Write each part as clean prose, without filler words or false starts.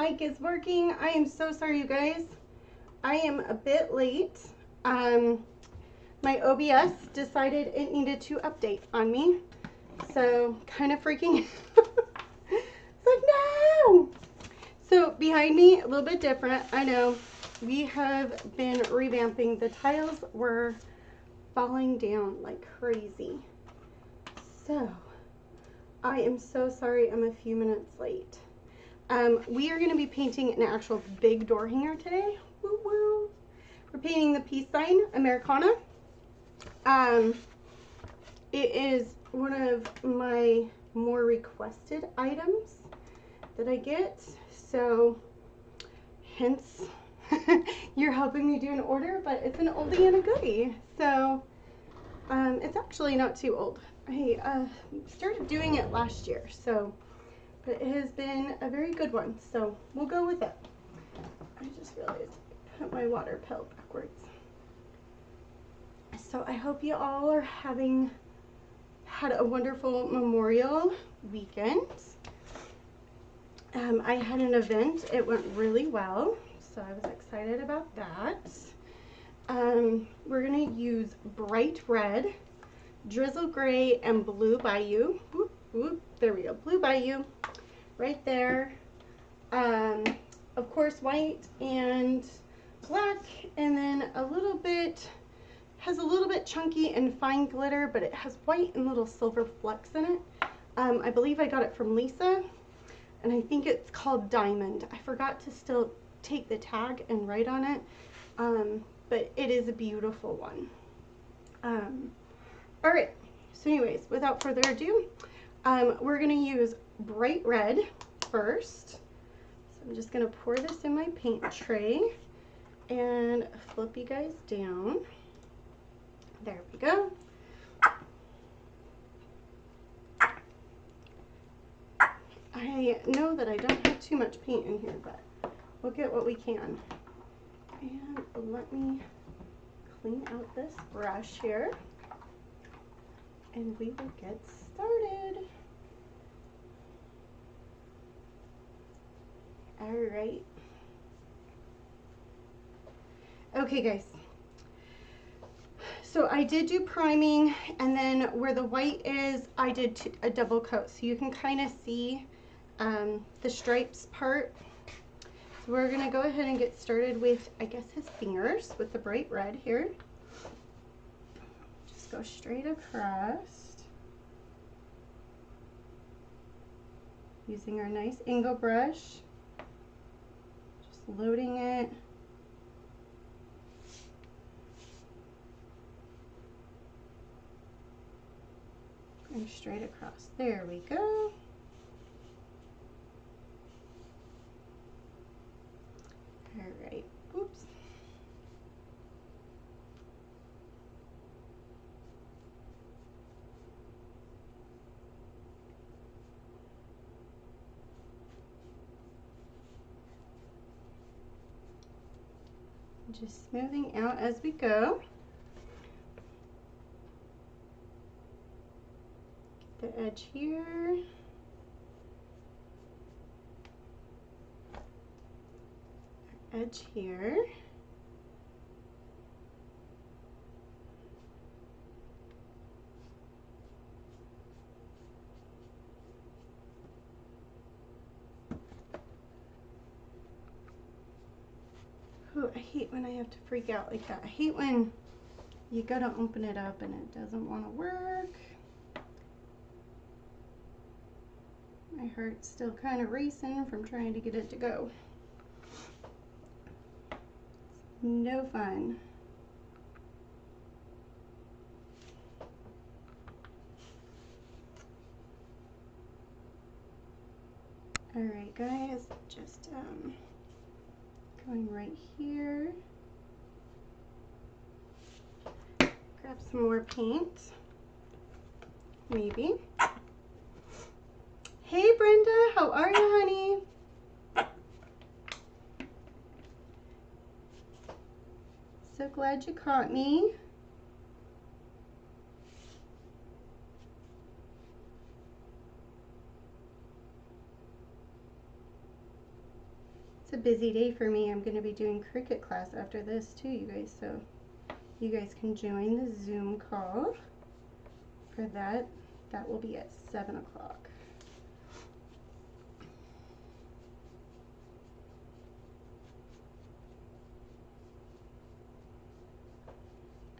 mic is working. I am so sorry, you guys. I am a bit late. My OBS decided it needed to update on me. So, kind of freaking It's like, no! So, behind me, a little bit different. I know. We have been revamping. The tiles were falling down like crazy. So, I am so sorry I'm a few minutes late. We are going to be painting an actual big door hanger today. Woo woo. We're painting the peace sign, Americana. It is one of my more requested items that I get. So, hence, you're helping me do an order, but it's an oldie and a goodie. So, it's actually not too old. I started doing it last year, so, but it has been a very good one, so we'll go with it. I just realized I put my water pill backwards. So I hope you all are had a wonderful Memorial weekend. I had an event. It went really well, so I was excited about that. We're going to use bright red, drizzle gray, and blue bayou. Whoop, whoop, there we go, blue bayou right there. Of course, white and black, and then has a little bit chunky and fine glitter, but it has white and little silver flecks in it. I believe I got it from Lisa, and I think it's called Diamond. I forgot to still take the tag and write on it, but it is a beautiful one. All right, so anyways, without further ado, we're gonna use bright red first. So I'm just gonna pour this in my paint tray and flip you guys down. There we go. I know that I don't have too much paint in here, but we'll get what we can. And let me clean out this brush here, and we will get started. All right. Okay, guys. So I did do priming, and then where the white is, I did a double coat, so you can kind of see the stripes part. So we're gonna go ahead and get started with, I guess, his fingers with the bright red here. Just go straight across, using our nice angle brush, just loading it. And straight across. There we go. All right. Oops. Just smoothing out as we go. Get the edge here. Edge here. Oh, I hate when I have to freak out like that. I hate when you gotta open it up and it doesn't want to work. My heart's still kind of racing from trying to get it to go. No fun. All right, guys, just going right here. Grab some more paint, maybe. Hey, Brenda, how are you, honey? So glad you caught me. It's a busy day for me. I'm going to be doing Cricut class after this too, you guys. So you guys can join the Zoom call for that. That will be at 7 o'clock.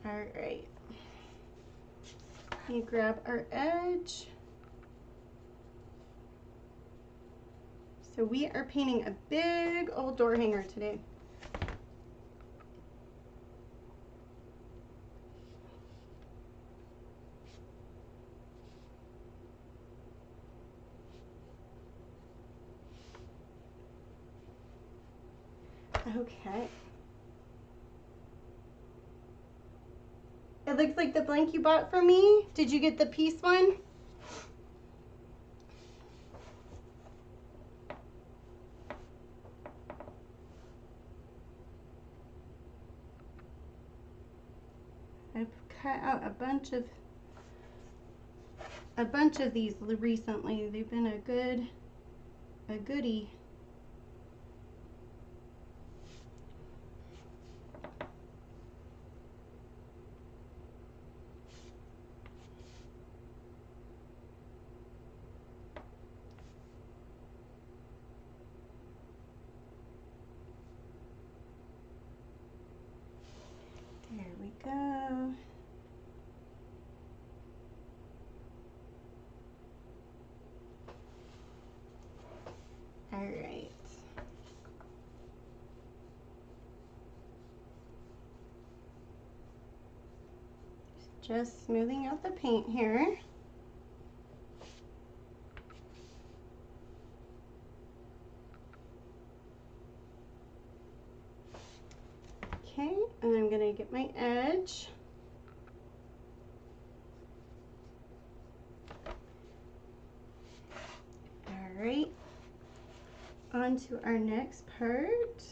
All right. You grab our edge. So we are painting a big old door hanger today. Okay. It looks like the blank you bought for me. Did you get the piece one? I've cut out a bunch of these recently. They've been a goodie. There we go. All right. Just smoothing out the paint here. Okay, and I'm gonna get my edge. All right, on to our next part.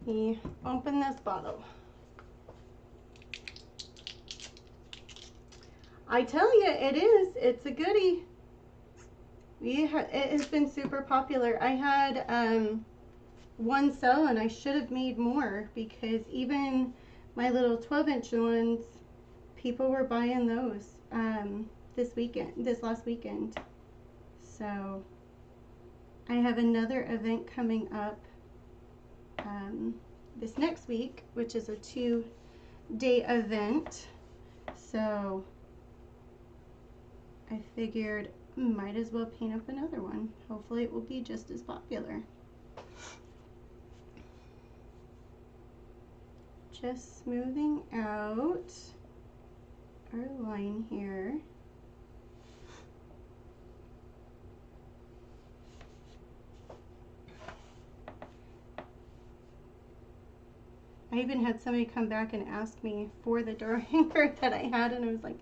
We open this bottle. I tell you, it is. It's a goodie. It has been super popular. I had one sell and I should have made more because even my little 12-inch ones, people were buying those this last weekend. So I have another event coming up this next week, which is a 2-day event. So I figured might as well paint up another one. Hopefully it will be just as popular. Just smoothing out our line here. I even had somebody come back and ask me for the door hanger that I had, and I was like,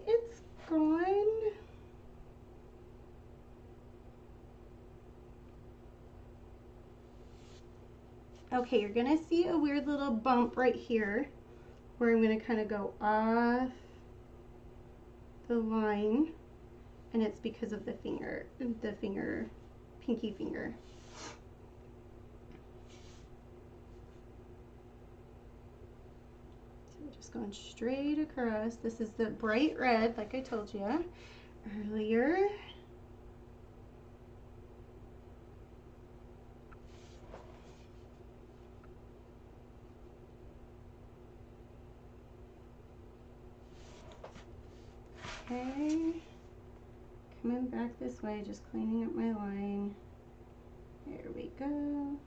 it's gone. Okay, you're gonna see a weird little bump right here where I'm gonna kind of go off the line, and it's because of the pinky finger. So we're just going straight across. This is the bright red, like I told you earlier. Okay, coming back this way, just cleaning up my line. There we go.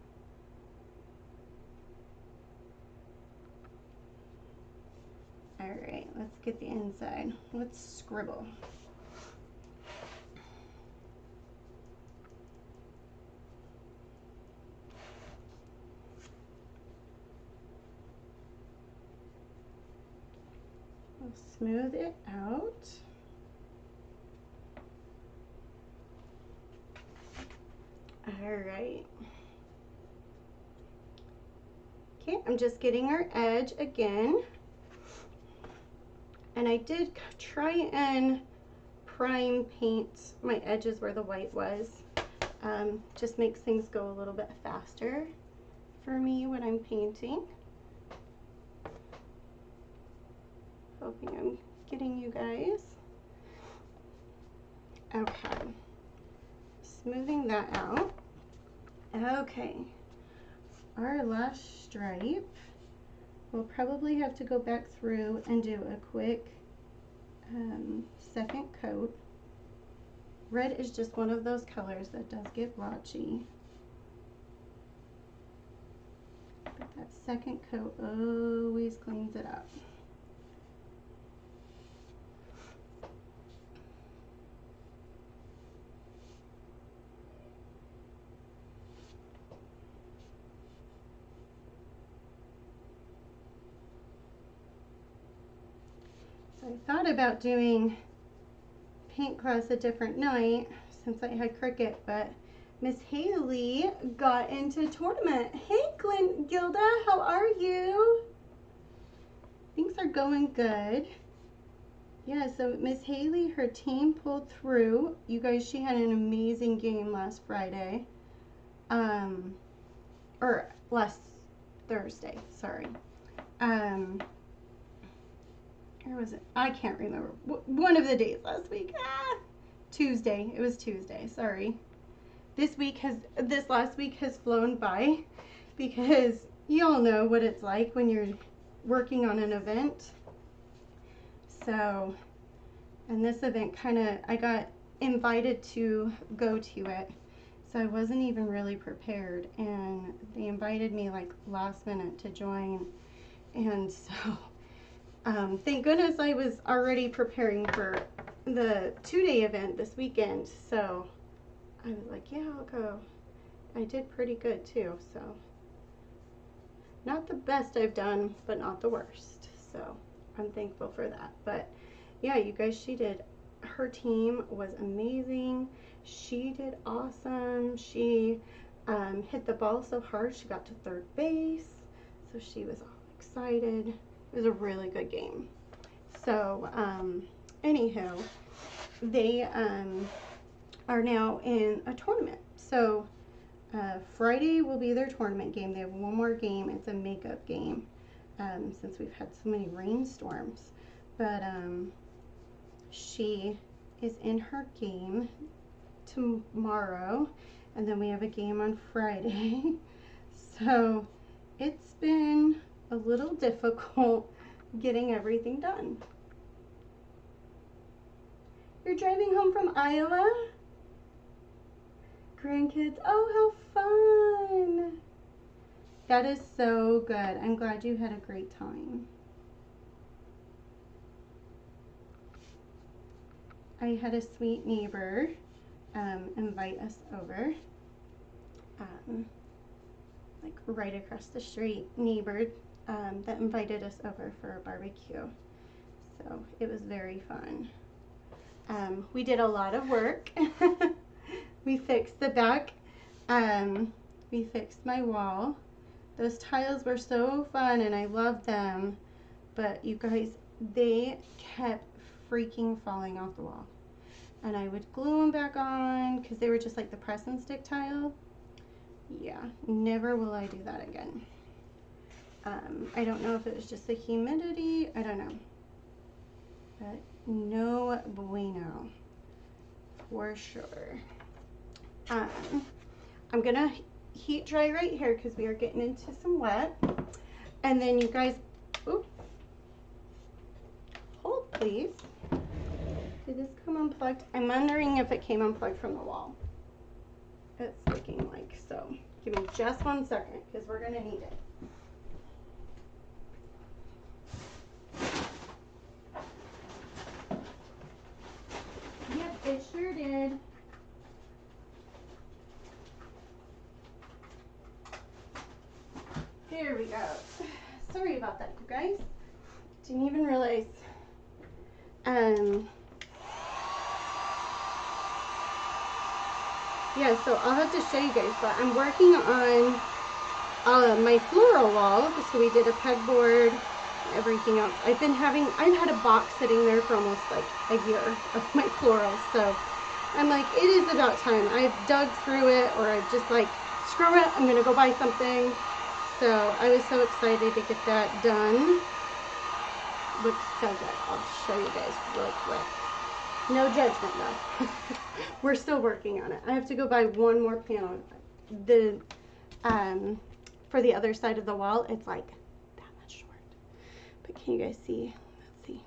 All right, let's get the inside. Let's scribble. We'll smooth it out. All right. Okay, I'm just getting our edge again. And I did try and prime paint my edges where the white was. Just makes things go a little bit faster for me when I'm painting. Hoping I'm getting you guys. Okay, smoothing that out. Okay, our last stripe, we'll probably have to go back through and do a quick second coat. Red is just one of those colors that does get blotchy. But that second coat always cleans it up. So I thought about doing paint class a different night since I had cricket, but Miss Haley got into tournament. Hey Gilda, how are you? Things are going good. Yeah, so Miss Haley, her team pulled through. You guys, she had an amazing game last Friday. Or last Thursday, sorry. Or was it? I can't remember. One of the days last week. Tuesday. It was Tuesday. Sorry. This last week has flown by because you all know what it's like when you're working on an event. So, and this event I got invited to go to it. So I wasn't even really prepared, and they invited me like last minute to join. And so thank goodness I was already preparing for the 2-day event this weekend, so I was like, yeah, I'll go. I did pretty good too, so not the best I've done, but not the worst, so I'm thankful for that. But yeah, you guys, her team was amazing. She did awesome. She hit the ball so hard she got to third base, so she was all excited. It was a really good game. So, anywho, they are now in a tournament. So, Friday will be their tournament game. They have one more game. It's a makeup game since we've had so many rainstorms. But she is in her game tomorrow, and then we have a game on Friday. So, it's been a little difficult getting everything done. You're driving home from Iowa? Grandkids, oh, how fun. That is so good. I'm glad you had a great time. I had a sweet neighbor invite us over. Like right across the street, neighbor that invited us over for a barbecue. So it was very fun. We did a lot of work. We fixed the back. We fixed my wall. Those tiles were so fun and I loved them. But you guys, they kept freaking falling off the wall. And I would glue them back on because they were just like the press and stick tile. Yeah, never will I do that again. I don't know if it was just the humidity. I don't know. But no bueno. For sure. I'm going to heat dry right here because we are getting into some wet. And then you guys, oops, hold please. Did this come unplugged? I'm wondering if it came unplugged from the wall. It's looking like so. Give me just 1 second because we're going to need it. Yep, it sure did. There we go. Sorry about that, you guys. Didn't even realize. Yeah, so I'll have to show you guys, but I'm working on my floral wall. So we did a pegboard, everything else. I've had a box sitting there for almost like a year of my florals. So I'm like, it is about time. I've dug through it, or I've just like, screw it, I'm gonna go buy something. So I was so excited to get that done. Looks so good. I'll show you guys real quick. No judgment though. We're still working on it. I have to go buy one more panel. The for the other side of the wall, it's like that much short. But can you guys see? Let's see.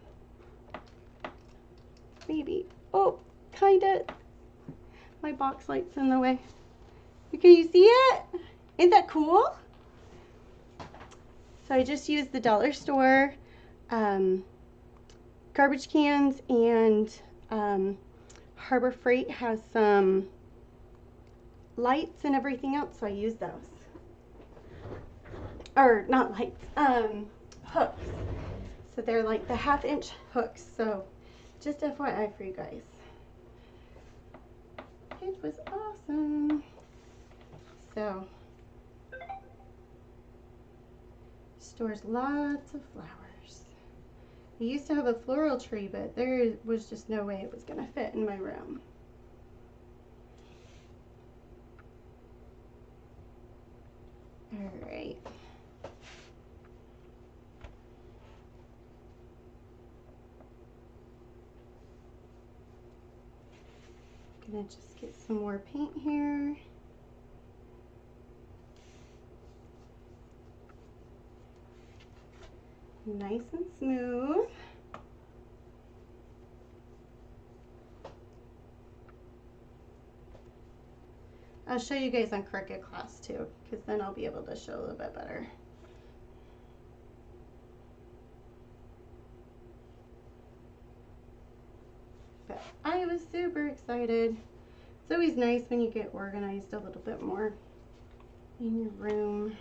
Maybe. Oh, kinda. My box light's in the way. Can you see it? Isn't that cool? So I just used the dollar store garbage cans, and Harbor Freight has some lights and everything else, so I use those. Or not lights, hooks. So they're like the 1/2 inch hooks. So just FYI for you guys. It was awesome. So stores lots of flowers. I used to have a floral tree, but there was just no way it was gonna fit in my room. All right. Gonna just get some more paint here. Nice and smooth. I'll show you guys on Cricut class too, because then I'll be able to show a little bit better. But I was super excited. It's always nice when you get organized a little bit more in your room.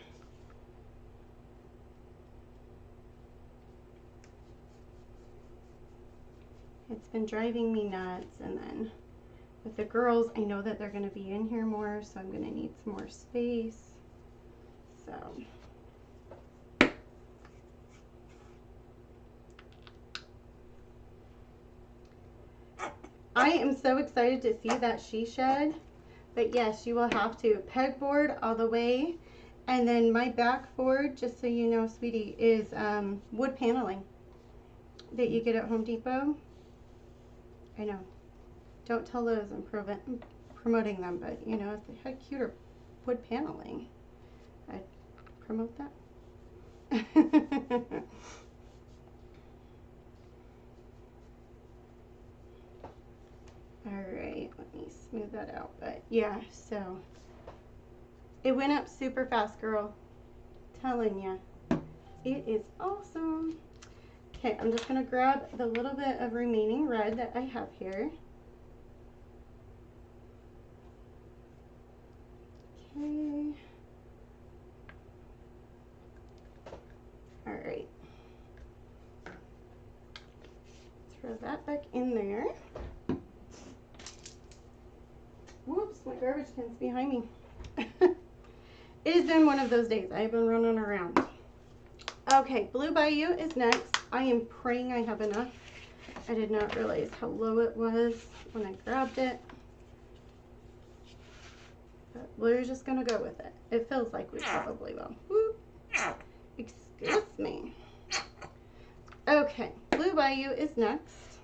It's been driving me nuts, and then with the girls, I know that they're going to be in here more, so I'm going to need some more space. So I am so excited to see that she shed. But yes, you will have to pegboard all the way. And then my backboard, just so you know, sweetie, is wood paneling that you get at Home Depot. I know. Don't tell those I'm promoting them, but you know, if they had cuter wood paneling, I'd promote that. Alright, let me smooth that out. But yeah, so it went up super fast, girl. Telling ya. It is awesome. Okay, I'm just going to grab the little bit of remaining red that I have here. Okay. Alright. Throw that back in there. Whoops, my garbage can's behind me. It has been one of those days. I've been running around. Okay, Blue Bayou is next. I am praying I have enough. I did not realize how low it was when I grabbed it. But we're just going to go with it. It feels like we probably will. Whoop. Excuse me. Okay, Blue Bayou is next.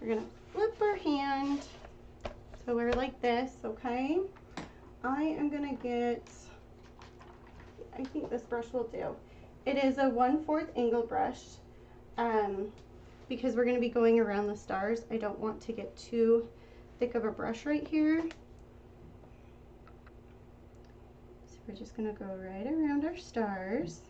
We're going to flip our hand. So we're like this, okay? I am going to get, I think this brush will do. It is a 1/4 angle brush. Because we're going to be going around the stars, I don't want to get too thick of a brush right here. So we're just going to go right around our stars.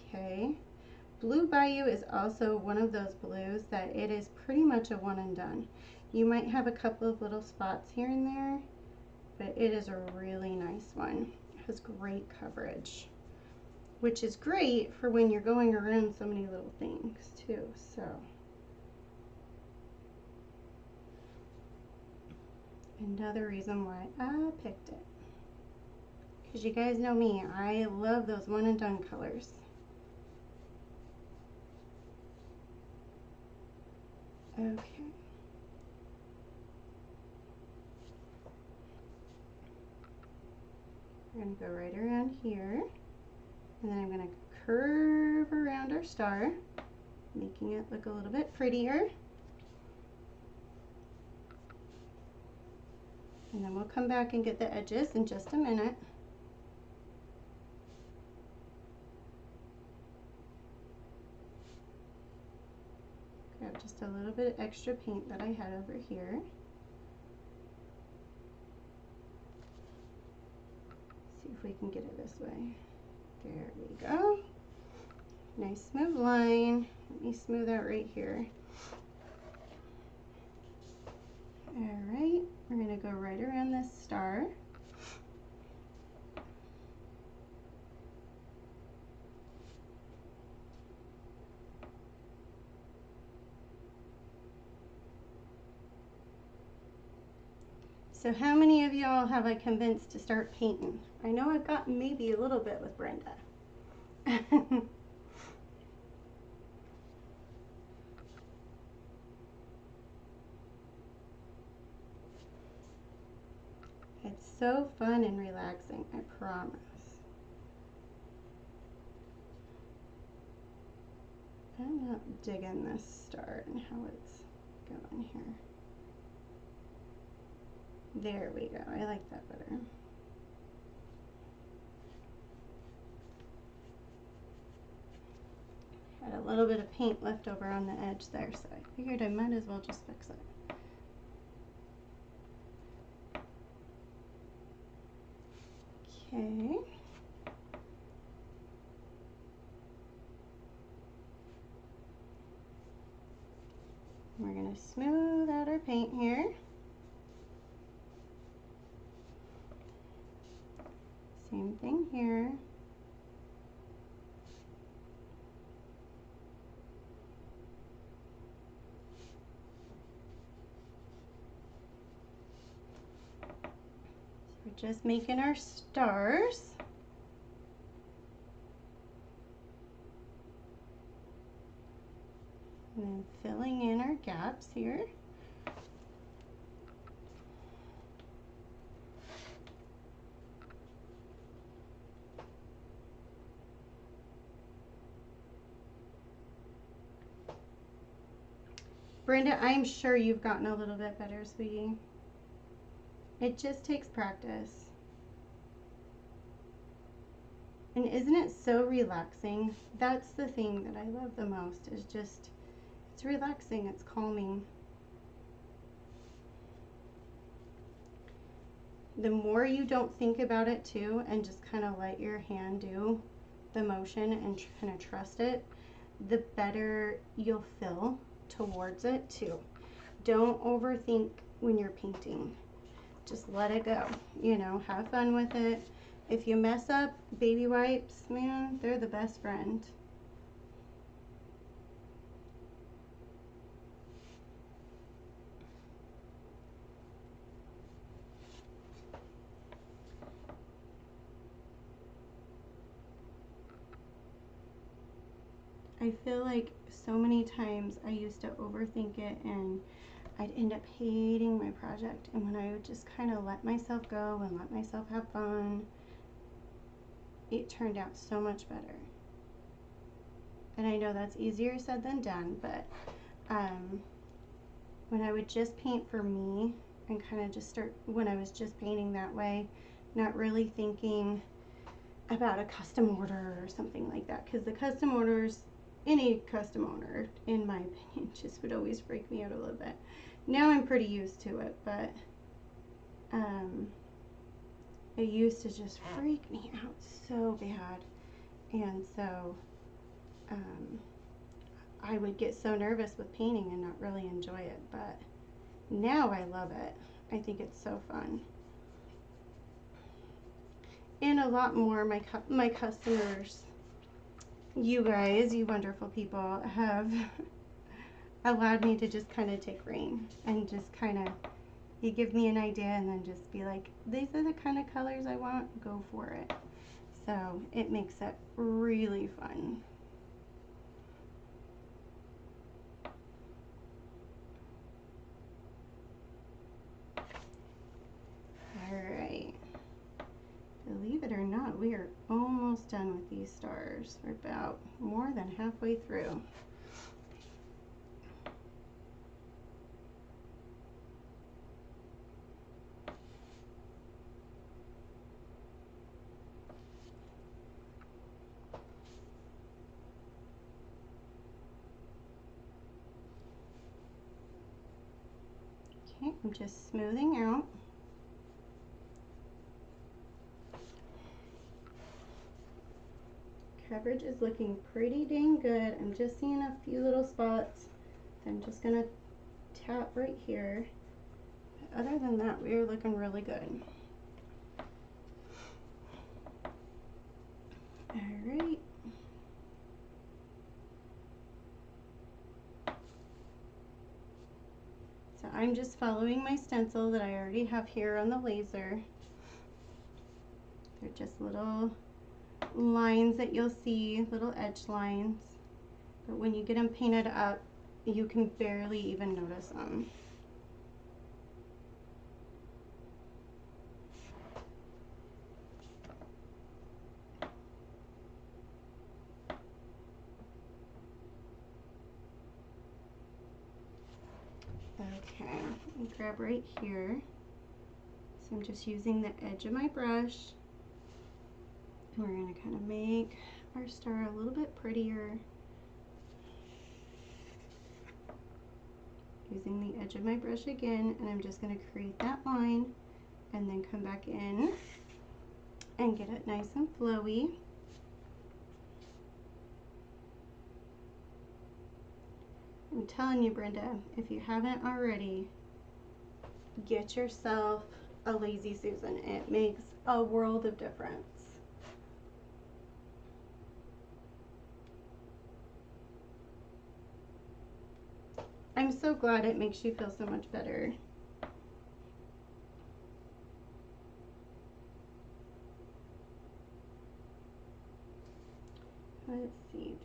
Okay. Blue Bayou is also one of those blues that it is pretty much a one and done. You might have a couple of little spots here and there, but it is a really nice one. It has great coverage, which is great for when you're going around so many little things too. So Another reason why I picked it. Because you guys know me, I love those one and done colors. Okay. We're going to go right around here. And then I'm going to curve around our star, making it look a little bit prettier. And then we'll come back and get the edges in just a minute. Grab just a little bit of extra paint that I had over here. See if we can get it this way. There we go. Nice smooth line. Let me smooth out right here. Alright, we're going to go right around this star. So how many of y'all have I convinced to start painting? I know I've got maybe a little bit with Brenda. It's so fun and relaxing, I promise. I'm not digging this star and how it's going here. There we go, I like that better. Had a little bit of paint left over on the edge there, so I figured I might as well just fix it. Okay. We're going to smooth out our paint here. Same thing here. So we're just making our stars. And then filling in our gaps here. Brenda, I'm sure you've gotten a little bit better, sweetie. It just takes practice. And isn't it so relaxing? That's the thing that I love the most, is just, it's relaxing, it's calming. The more you don't think about it too, and just kind of let your hand do the motion and kind of trust it, the better you'll feel towards it too. Don't overthink when you're painting. Just let it go, you know, have fun with it. If you mess up, baby wipes, man, they're the best friend. I feel like so many times I used to overthink it and I'd end up hating my project. And when I would just kind of let myself go and let myself have fun, it turned out so much better. And I know that's easier said than done, but when I would just paint for me and kind of just start, when I was just painting that way, not really thinking about a custom order or something like that, because the custom orders, any custom order, in my opinion, just would always freak me out a little bit. Now I'm pretty used to it, but it used to just freak me out so bad. And so I would get so nervous with painting and not really enjoy it, but now I love it. I think it's so fun. And a lot more my customers, you guys, you wonderful people, have allowed me to just kind of take reign and just kind of, you give me an idea and then just be like, these are the kind of colors I want, go for it. So it makes it really fun. All right. Believe it or not, we are almost done with these stars. We're about more than halfway through. Okay, I'm just smoothing out. Coverage is looking pretty dang good. I'm just seeing a few little spots. I'm just gonna tap right here. But other than that, we're looking really good. All right. So I'm just following my stencil that I already have here on the laser. They're just little lines that you'll see, little edge lines. But when you get them painted up, you can barely even notice them. Okay, let me grab right here. So I'm just using the edge of my brush. And we're going to kind of make our star a little bit prettier. Using the edge of my brush again, and I'm just going to create that line and then come back in and get it nice and flowy. I'm telling you, Brenda, if you haven't already, get yourself a Lazy Susan. It makes a world of difference. I'm so glad it makes you feel so much better. Let's see.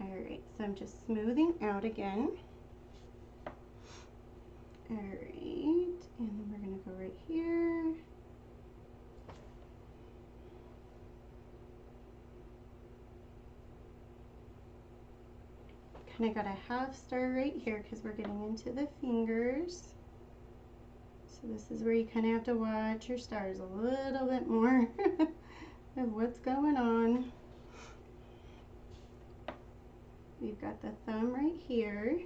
Alright, so I'm just smoothing out again. Alright, and then we're going to go right here. Kind of got a half star right here because we're getting into the fingers. So this is where you kind of have to watch your stars a little bit more of what's going on. We've got the thumb right here.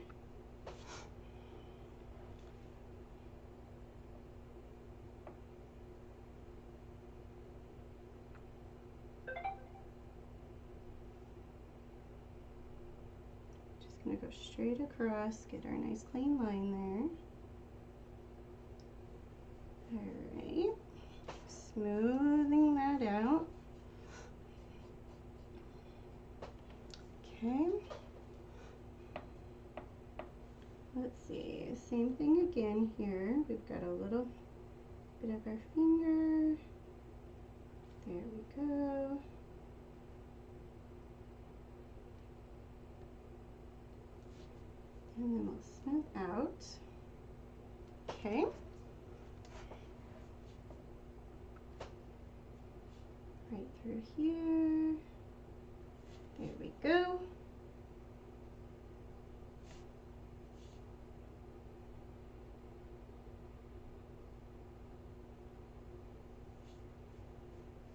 Just gonna go straight across, get our nice clean line there. Alright, smoothing that out. Okay. Let's see, same thing again here. We've got a little bit of our finger. There we go. And then we'll smooth out. Okay. Right through here. There we go.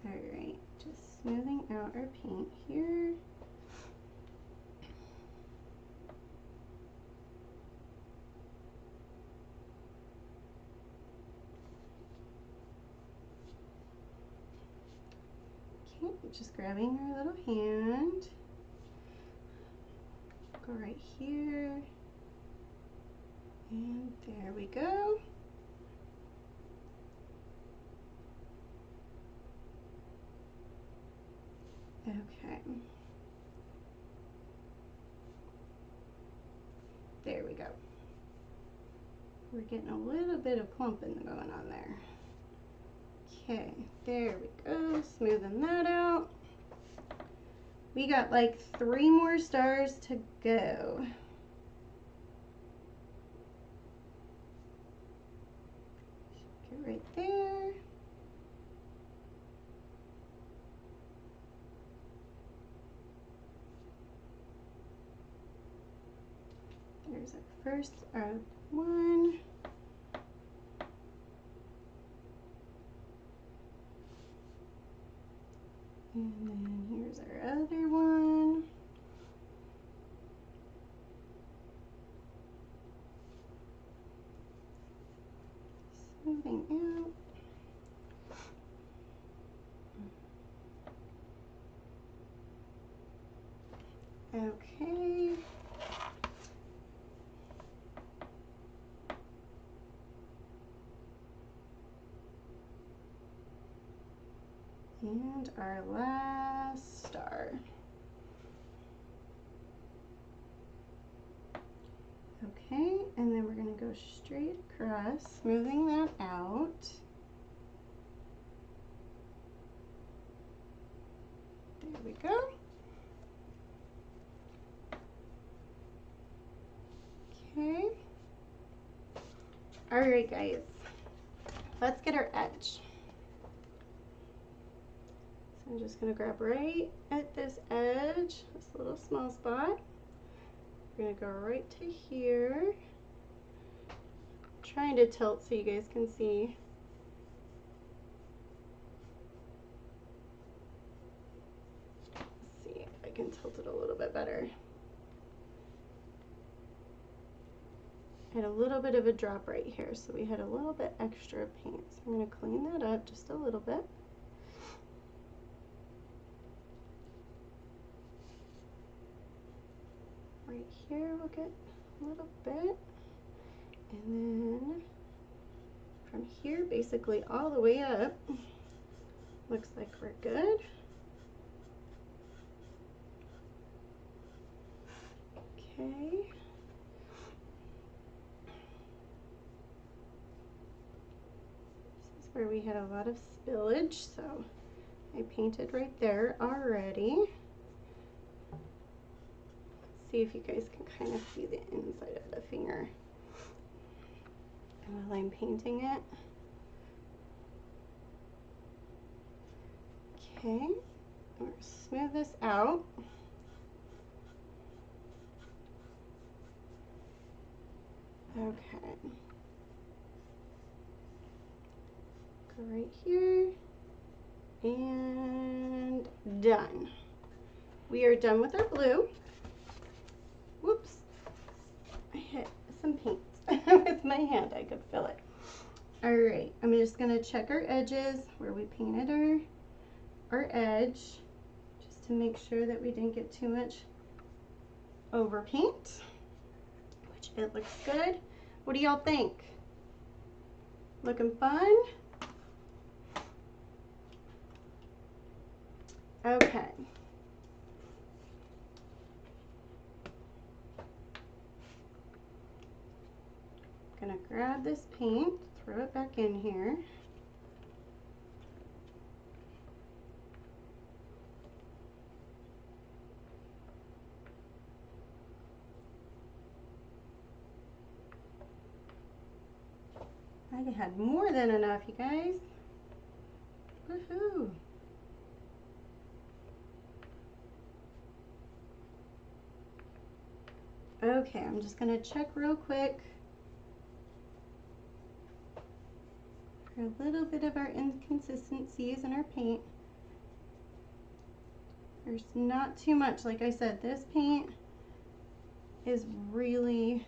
Alright, just smoothing out our paint here. Okay, just grabbing our little hand. Go right here. And there we go. Okay. There we go. We're getting a little bit of clumping going on there. Okay, there we go, smoothing that out. We got like 3 more stars to go. Get right there. There's our first, our one. And then here's our other one. Smoothing out. Okay. And our last star. Okay, and then we're going to go straight across, smoothing that out. There we go. Okay. All right, guys. Let's get our edge. So I'm just going to grab right at this edge, this little small spot. We're going to go right to here. I'm trying to tilt so you guys can see. Let's see if I can tilt it a little bit better. I had a little bit of a drop right here, so we had a little bit extra paint. So I'm going to clean that up just a little bit. Right here we'll get a little bit. And then from here basically all the way up, looks like we're good. Okay. This is where we had a lot of spillage, so I painted right there already. Let's see if you guys can kind of see the inside of the finger while I'm painting it. Okay, we're gonna smooth this out. Okay. Go right here and done. We are done with our blue. Whoops, I hit some paint with my hand. I could feel it. All right, I'm just gonna check our edges where we painted our edge, just to make sure that we didn't get too much over paint, which it looks good. What do y'all think? Looking fun? Okay. Gonna grab this paint, throw it back in here. I had more than enough, you guys. Woohoo! Okay, I'm just gonna check real quick for a little bit of our inconsistencies in our paint. There's not too much. Like I said, this paint is really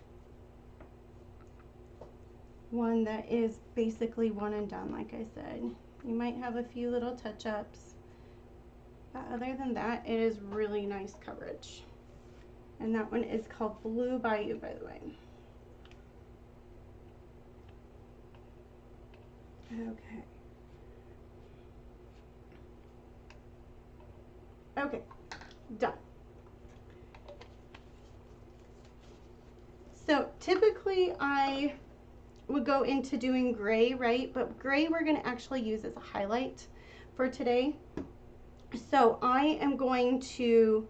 one that is basically one and done, like I said. You might have a few little touch-ups, but other than that, it is really nice coverage. And that one is called Blue Bayou, by the way. Okay. Okay, done. So typically I would go into doing gray, right? But gray we're going to actually use as a highlight for today. So I am going to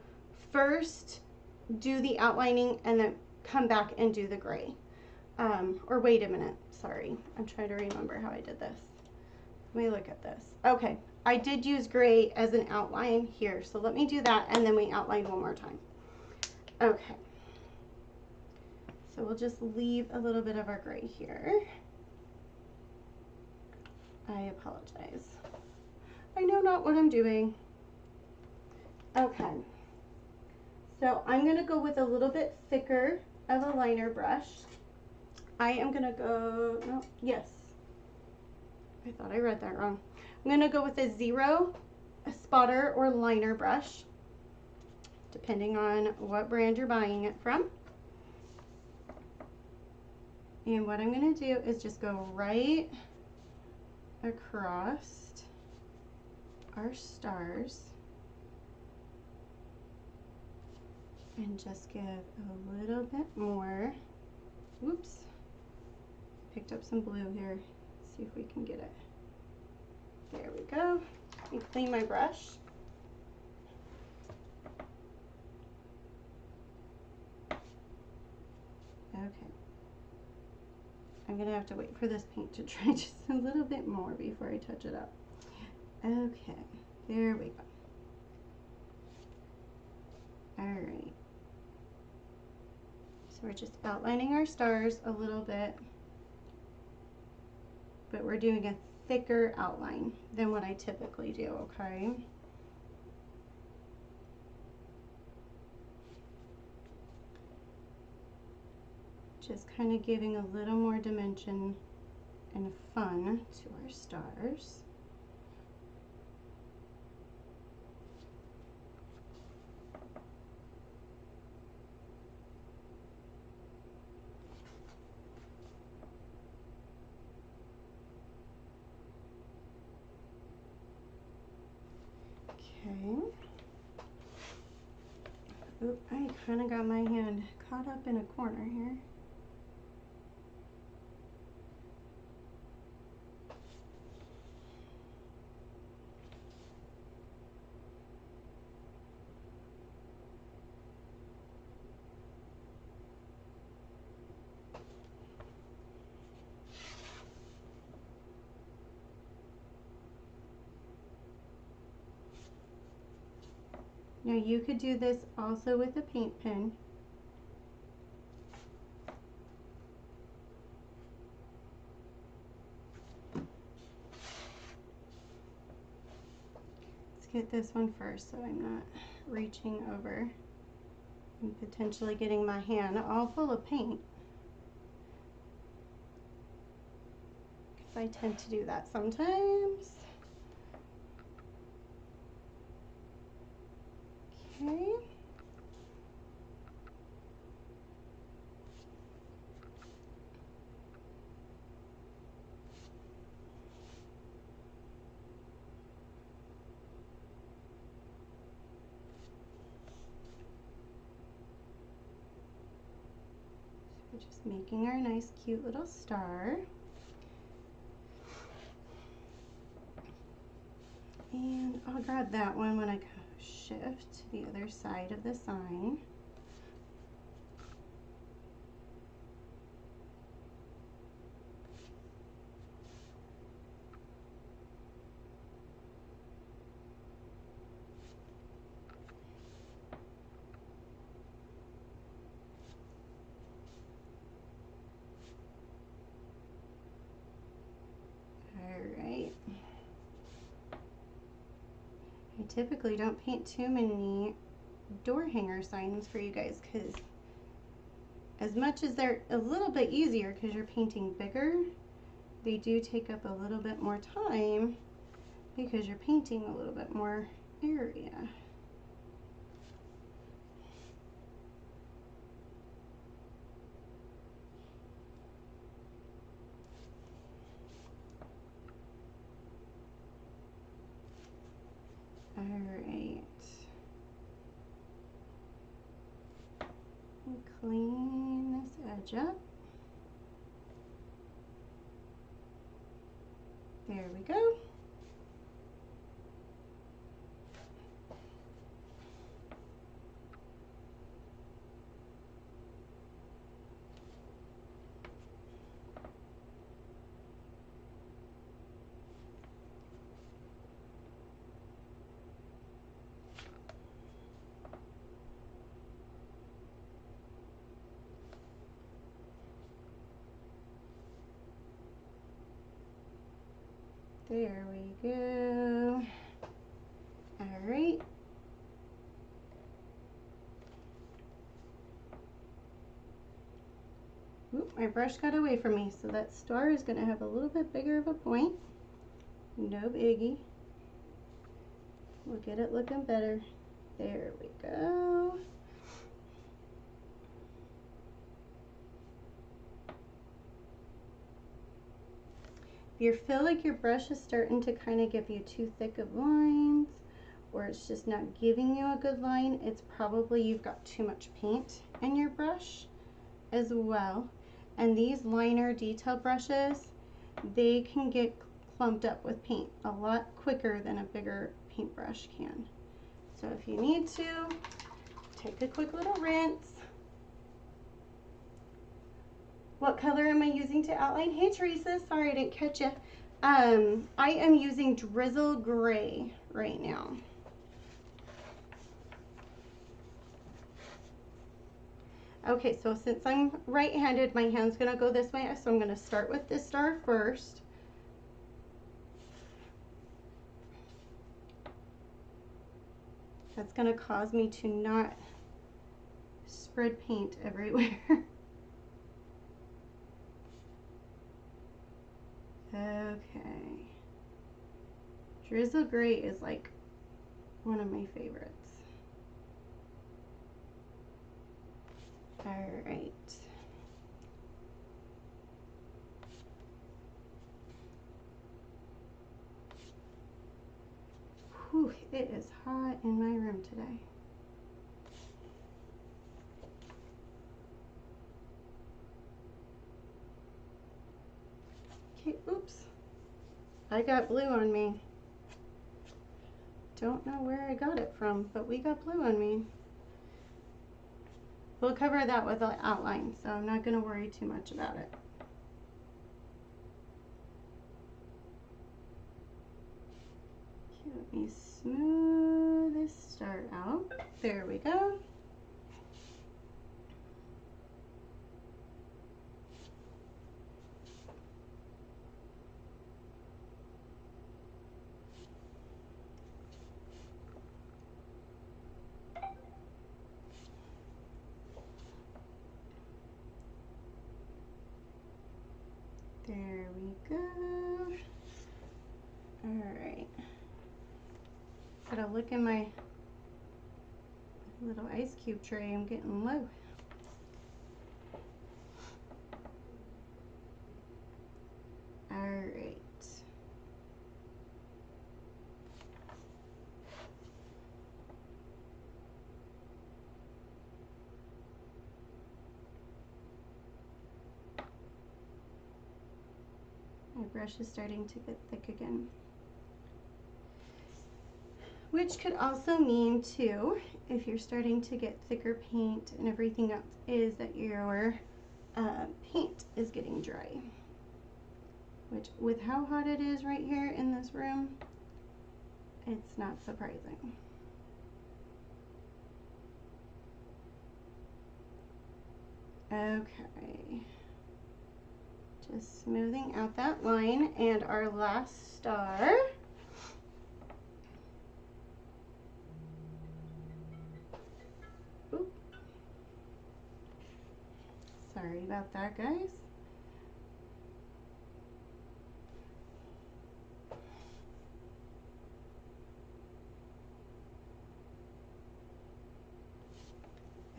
first do the outlining and then come back and do the gray. Or wait a minute, sorry. I'm trying to remember how I did this. Let me look at this. Okay, I did use gray as an outline here. So let me do that and then we outline one more time. Okay. So we'll just leave a little bit of our gray here. I apologize. I know not what I'm doing. Okay. So I'm going to go with a little bit thicker of a liner brush. I am going to go, no, yes. I thought I read that wrong. I'm going to go with a 0, a spotter or liner brush, depending on what brand you're buying it from. And what I'm going to do is just go right across our stars and just give a little bit more. Whoops, picked up some blue here. See if we can get it. There we go. Let me clean my brush. Okay. I'm gonna have to wait for this paint to dry just a little bit more before I touch it up. Okay, there we go. All right. So we're just outlining our stars a little bit, but we're doing a thicker outline than what I typically do, okay? Just kind of giving a little more dimension and fun to our stars. Okay. Oop, I kind of got my hand caught up in a corner here. Now you could do this also with a paint pen. Let's get this one first so I'm not reaching over and potentially getting my hand all full of paint. Because I tend to do that sometimes. Okay. We're just making our nice cute little star. And I'll grab that one when I shift to the other side of the sign. Alright. I typically don't paint too many door hanger signs for you guys because as much as they're a little bit easier because you're painting bigger, they do take up a little bit more time because you're painting a little bit more area. All right. edge up. There we go. There we go. All right. Oop, my brush got away from me, so that star is going to have a little bit bigger of a point. No biggie. We'll get it looking better. There we go. If you feel like your brush is starting to kind of give you too thick of lines, or it's just not giving you a good line, it's probably you've got too much paint in your brush as well. And these liner detail brushes, they can get clumped up with paint a lot quicker than a bigger paintbrush can. So if you need to, take a quick little rinse. What color am I using to outline? Hey Teresa, sorry I didn't catch you. I am using Drizzle Gray right now. Okay, so since I'm right-handed, my hand's gonna go this way, so I'm gonna start with this star first. That's gonna cause me to not spread paint everywhere. Okay. Drizzle Gray is like one of my favorites. All right. Whew, it is hot in my room today. Okay, oops. I got blue on me. Don't know where I got it from, but we got blue on me. We'll cover that with an outline, so I'm not going to worry too much about it. Okay, let me smooth this star out. There we go. There we go. All right. Gotta look in my little ice cube tray. I'm getting low. All right. My brush is starting to get thick again. Which could also mean too, if you're starting to get thicker paint and everything else, is that your paint is getting dry. Which, with how hot it is right here in this room, it's not surprising. Okay. Just smoothing out that line, and our last star. Oop. Sorry about that, guys.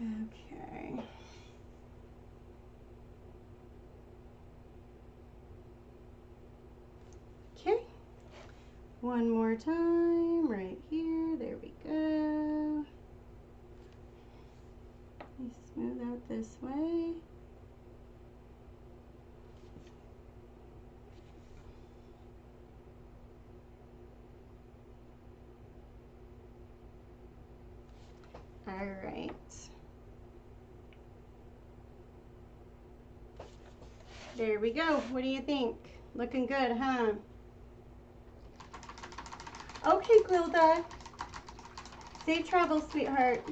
Okay. Okay. One more time, right here. There we go. Let me smooth out this way. There we go. What do you think? Looking good, huh? Okay, Glilda. Safe travels, sweetheart.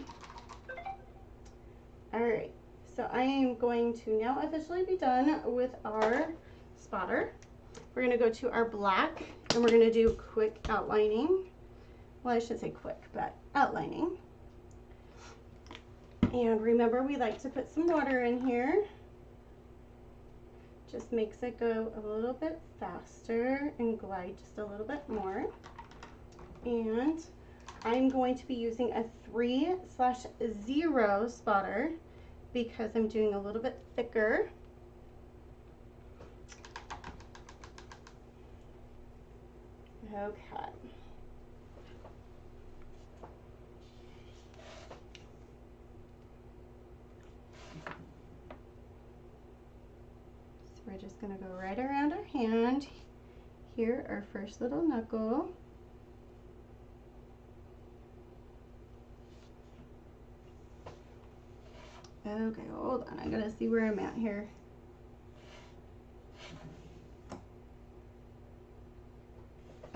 All right. So I am going to now officially be done with our spotter. We're going to go to our black and we're going to do quick outlining. Well, I should say quick, but outlining. And remember, we like to put some water in here. Just makes it go a little bit faster and glide just a little bit more. And I'm going to be using a 3/0 spotter because I'm doing a little bit thicker. Okay. So we're just going to go right around our hand. Here, our first little knuckle. Okay, hold on. I gotta see where I'm at here.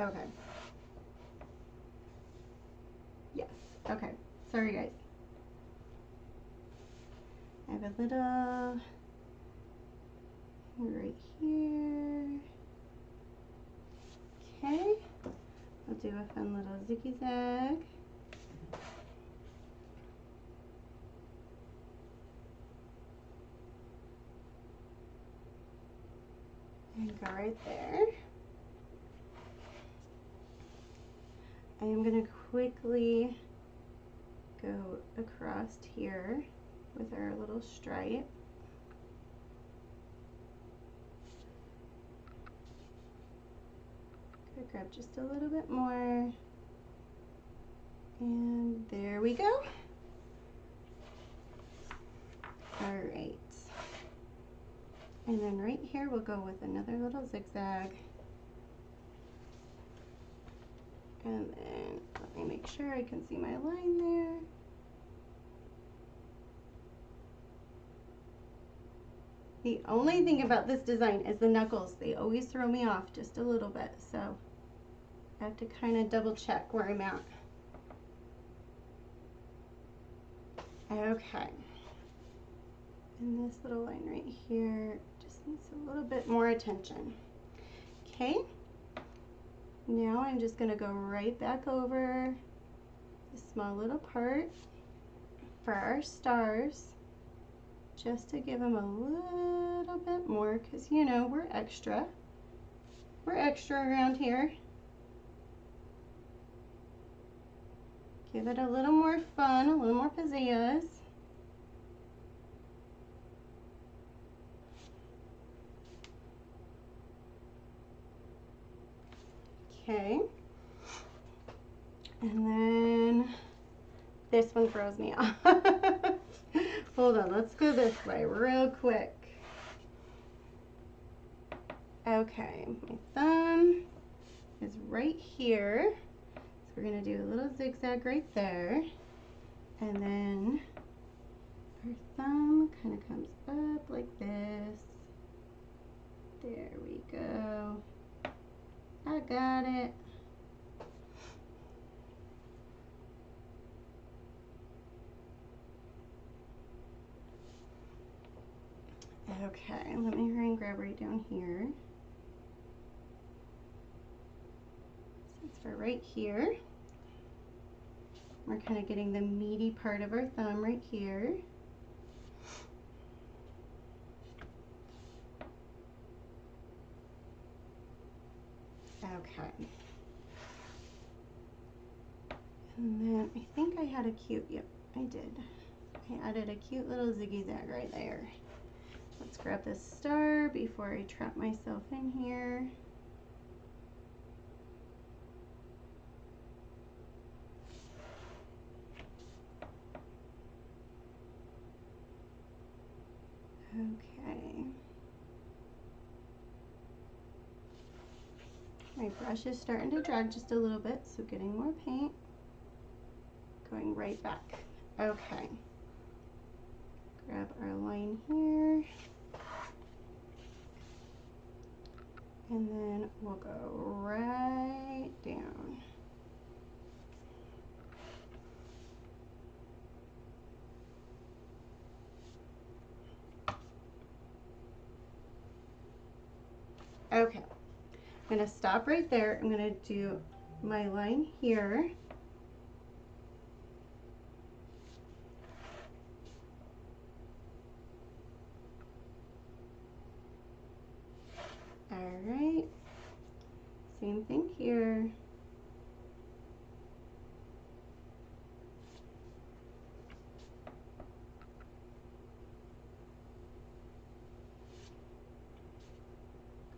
Okay. Yes. Okay. Sorry, guys. I have a little right here. Okay. I'll do a fun little zigzag. And go right there. I am going to quickly go across here with our little stripe. Gonna grab just a little bit more. And there we go. All right. And then right here we'll go with another little zigzag. And then let me make sure I can see my line there. The only thing about this design is the knuckles. They always throw me off just a little bit, so I have to kind of double check where I'm at. Okay. And this little line right here just needs a little bit more attention. Okay. Now I'm just going to go right back over this small little part for our stars, just to give them a little bit more, because you know we're extra around here. Give it a little more fun, a little more pizzazz. Okay, and then this one throws me off. Hold on, let's go this way real quick. Okay, my thumb is right here. So we're gonna do a little zigzag right there. And then our thumb kind of comes up like this. There we go. I got it. Okay, let me hurry and grab right down here. Since we're right here, we're kind of getting the meaty part of our thumb right here. Okay. And then I think I had a cute, yep, I did. I added a cute little zigzag right there. Let's grab this star before I trap myself in here. Okay. My brush is starting to drag just a little bit, so getting more paint. Going right back. Okay. Grab our line here. And then we'll go right down. Okay, I'm gonna stop right there. I'm gonna do my line here. All right, same thing here.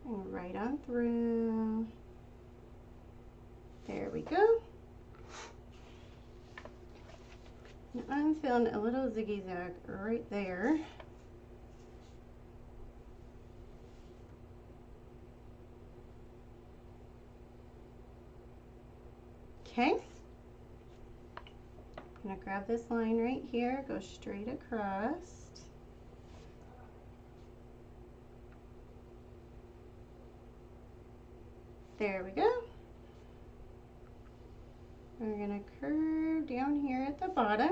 And right on through. There we go. And I'm feeling a little ziggy zag right there. Okay. I'm gonna grab this line right here, go straight across. There we go. We're gonna curve down here at the bottom.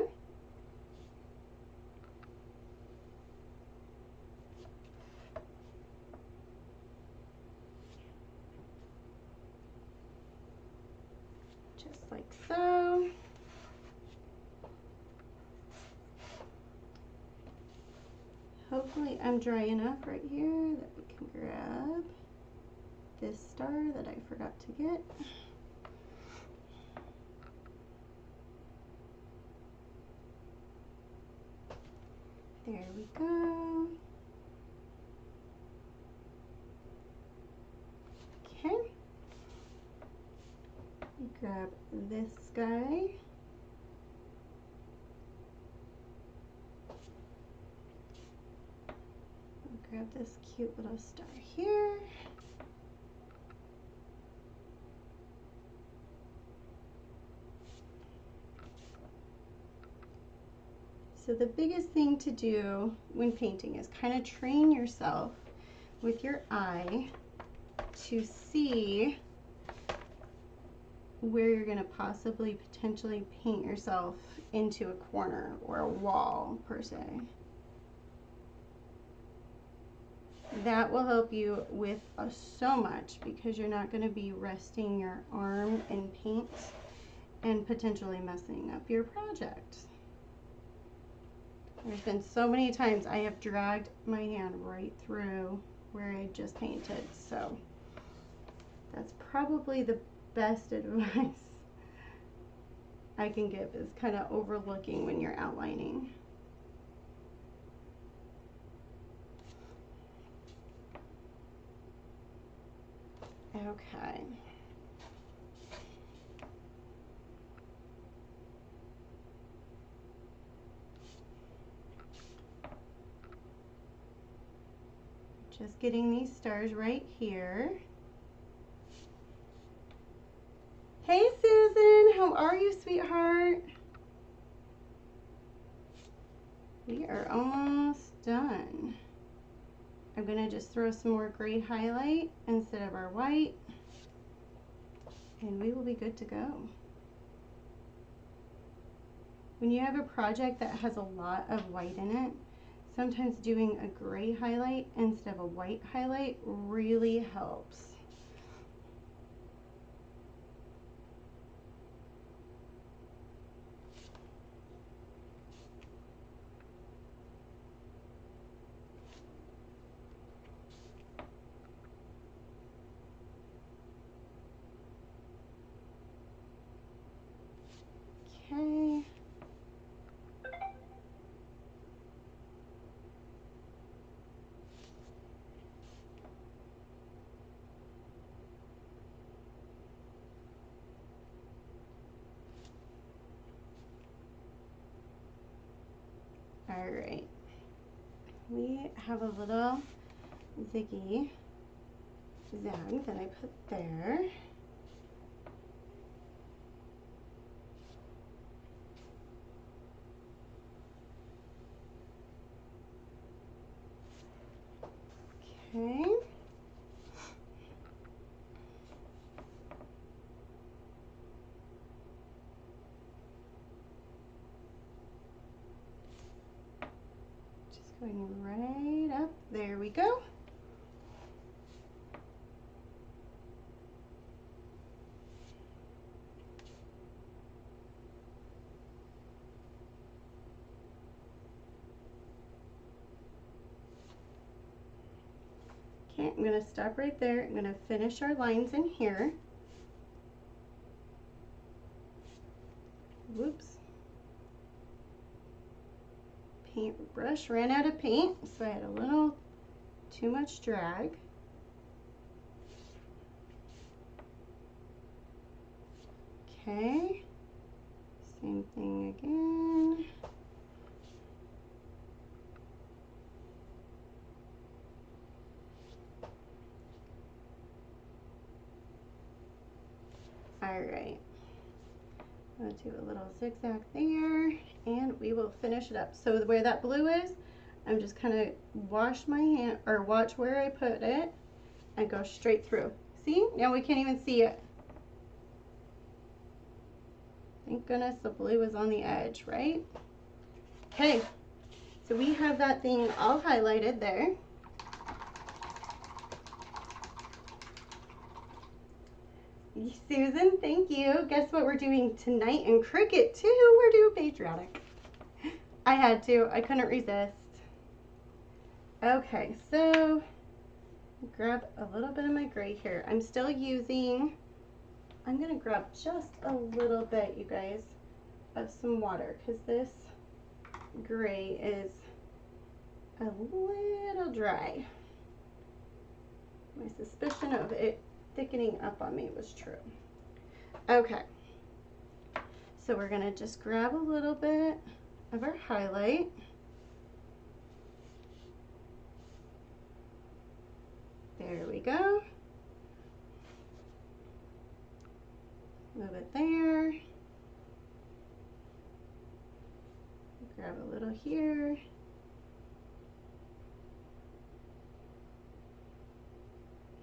Just like so. Hopefully I'm dry enough right here that we can grab this star that I forgot to get. There we go. Okay. Grab this guy. Grab this cute little star here. So the biggest thing to do when painting is kind of train yourself with your eye to see where you're going to possibly potentially paint yourself into a corner or a wall per se. That will help you with so much because you're not going to be resting your arm in paint and potentially messing up your project. There's been so many times I have dragged my hand right through where I just painted, so that's probably the best advice I can give, is kind of overlooking when you're outlining. Okay. Just getting these stars right here. Hey Susan, how are you, sweetheart? We are almost done. I'm gonna just throw some more gray highlight instead of our white, and we will be good to go. When you have a project that has a lot of white in it, sometimes doing a gray highlight instead of a white highlight really helps. Okay. All right. We have a little ziggy zag that I put there. Okay. Going right up. There we go. Okay, I'm going to stop right there. I'm going to finish our lines in here. Whoops. Paintbrush ran out of paint, so I had a little too much drag. Okay, same thing again. All right, I'm gonna do a little zigzag there, and we will finish it up. So where that blue is, I'm just kind of wash my hand, or watch where I put it, and go straight through. See, now we can't even see it. Thank goodness the blue is on the edge, right? Okay, so we have that thing all highlighted there. Susan, thank you. Guess what we're doing tonight in Cricut too? We're doing patriotic. I had to. I couldn't resist. Okay, so grab a little bit of my gray here. I'm still using, I'm going to grab just a little bit, you guys, of some water, because this gray is a little dry. My suspicion of it thickening up on me was true. Okay, so we're going to just grab a little bit of our highlight. There we go. Move it there. Grab a little here.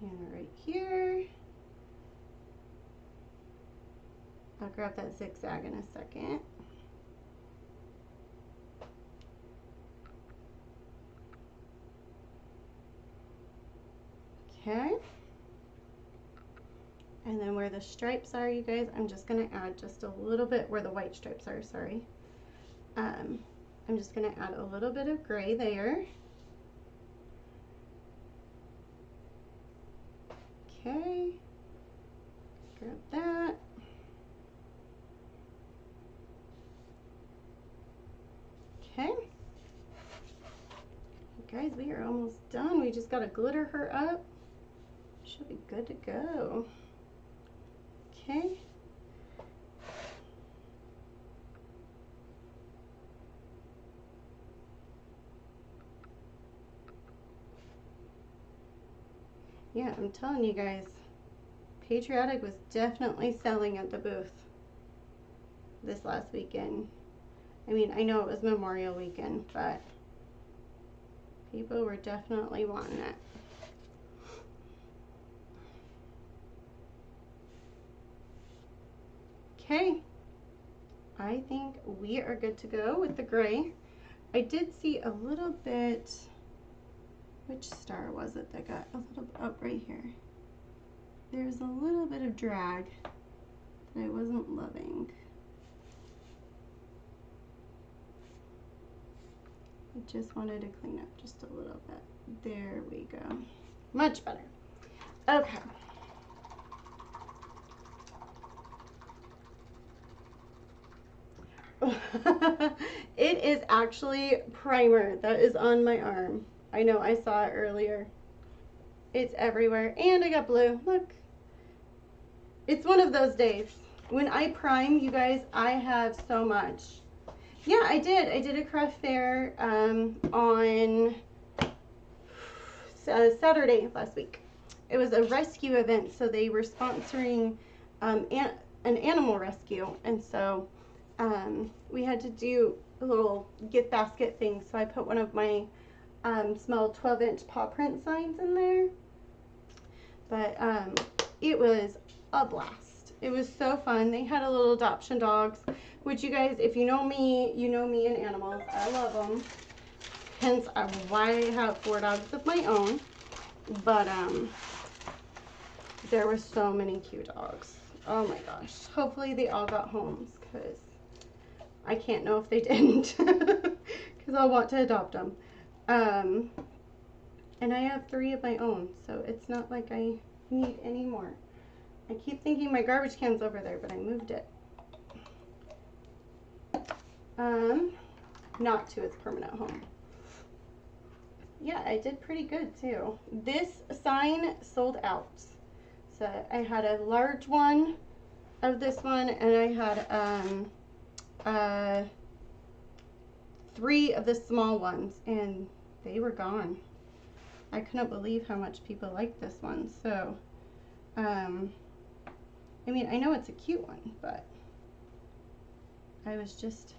And right here. I'll grab that zigzag in a second. Okay. And then where the stripes are, you guys, I'm just going to add just a little bit, where the white stripes are, sorry. I'm just going to add a little bit of gray there. Okay. Grab that. Okay. Guys, we are almost done. We just got to glitter her up. Should be good to go. Okay. Yeah, I'm telling you guys, Patriotic was definitely selling at the booth this last weekend. I mean, I know it was Memorial Weekend, but people were definitely wanting it. Okay, I think we are good to go with the gray. I did see a little bit, which star was it that got a little bit up right here? There's a little bit of drag that I wasn't loving. I just wanted to clean up just a little bit. There we go. Much better. Okay. It is actually primer that is on my arm. I know, I saw it earlier. It's everywhere. And I got blue. Look. It's one of those days. When I prime, you guys, I have so much. Yeah, I did. I did a craft fair on Saturday last week. It was a rescue event, so they were sponsoring an animal rescue. And so we had to do a little gift basket thing. So I put one of my small 12-inch paw print signs in there. But it was a blast. It was so fun. They had a little adoption dogs, which you guys, if you know me and animals. I love them. hence why I have 4 dogs of my own. But there were so many cute dogs. Oh my gosh. Hopefully they all got homes, because I can't know if they didn't, because I'll want to adopt them. And I have 3 of my own, so it's not like I need any more. I keep thinking my garbage can's over there, but I moved it. Not to its permanent home. Yeah, I did pretty good too. This sign sold out. So I had a large one of this one, and I had 3 of the small ones, and they were gone. I couldn't believe how much people liked this one. So, I mean, I know it's a cute one, but I was just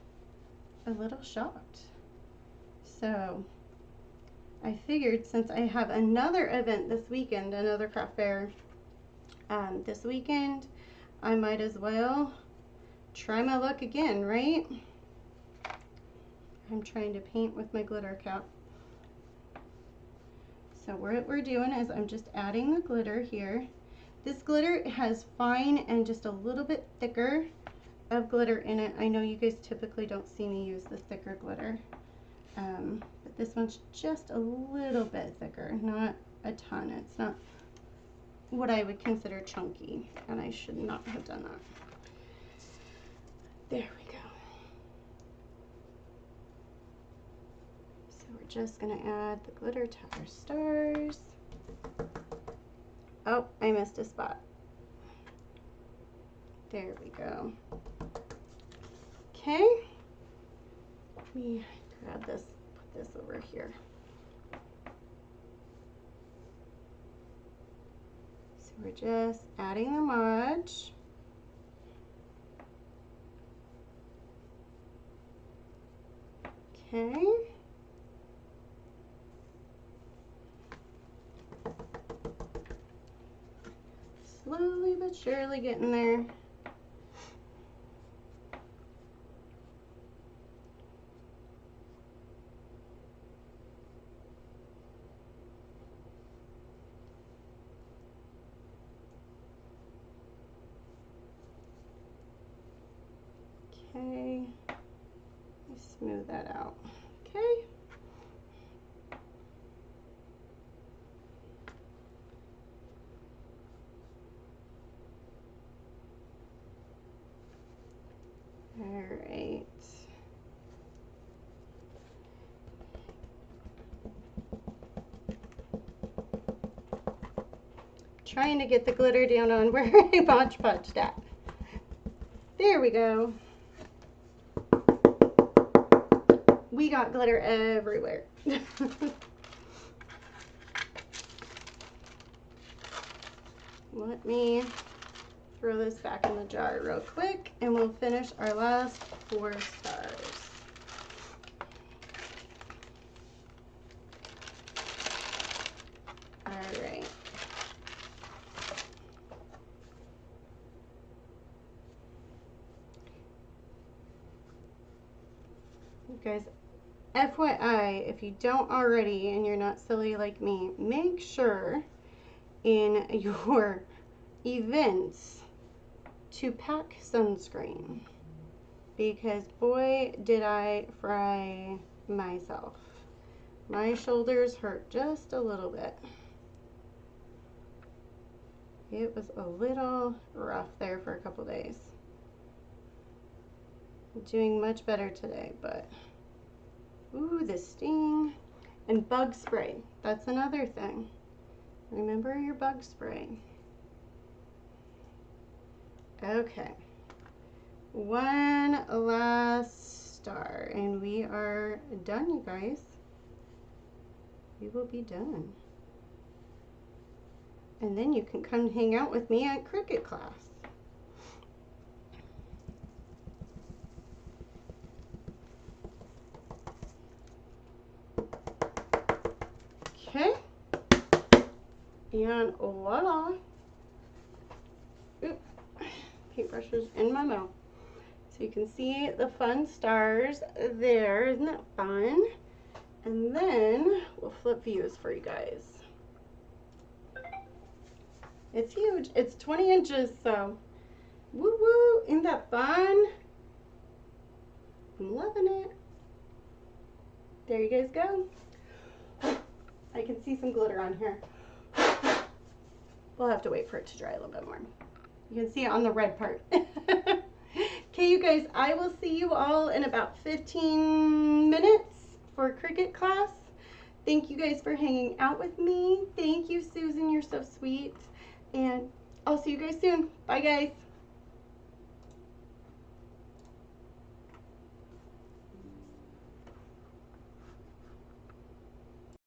a little shocked. So I figured, since I have another event this weekend, another craft fair this weekend, I might as well try my luck again, right? I'm trying to paint with my glitter cap. So what we're doing is I'm just adding the glitter here. This glitter has fine and just a little bit thicker of glitter in it. I know you guys typically don't see me use the thicker glitter, but this one's just a little bit thicker, not a ton. It's not what I would consider chunky, and I should not have done that. There we go. So we're just gonna add the glitter to our stars. Oh, I missed a spot. There we go. Okay, let me grab this, put this over here. So we're just adding the smudge. Okay. Slowly but surely getting there. Okay, smooth that out. Okay. All right. Trying to get the glitter down on where I Mod Podged at. There we go. We got glitter everywhere. Let me throw this back in the jar real quick, and we'll finish our last 4 stars. All right. You guys, FYI, if you don't already and you're not silly like me, make sure in your events to pack sunscreen, because boy did I fry myself. My shoulders hurt just a little bit. It was a little rough there for a couple days. I'm doing much better today, but ooh, the sting. And bug spray, that's another thing. Remember your bug spray. Okay, one last star and we are done, you guys. We will be done. And then you can come hang out with me at cricket class. Okay, and voila. Oop. Paintbrushes in my mouth. So you can see the fun stars there. Isn't that fun? And then we'll flip views for you guys. It's huge. It's 20 inches, so woo woo. Isn't that fun? I'm loving it. There you guys go. I can see some glitter on here. We'll have to wait for it to dry a little bit more. You can see it on the red part. Okay, you guys, I will see you all in about 15 minutes for Cricut class. Thank you guys for hanging out with me. Thank you, Susan. You're so sweet. And I'll see you guys soon. Bye, guys.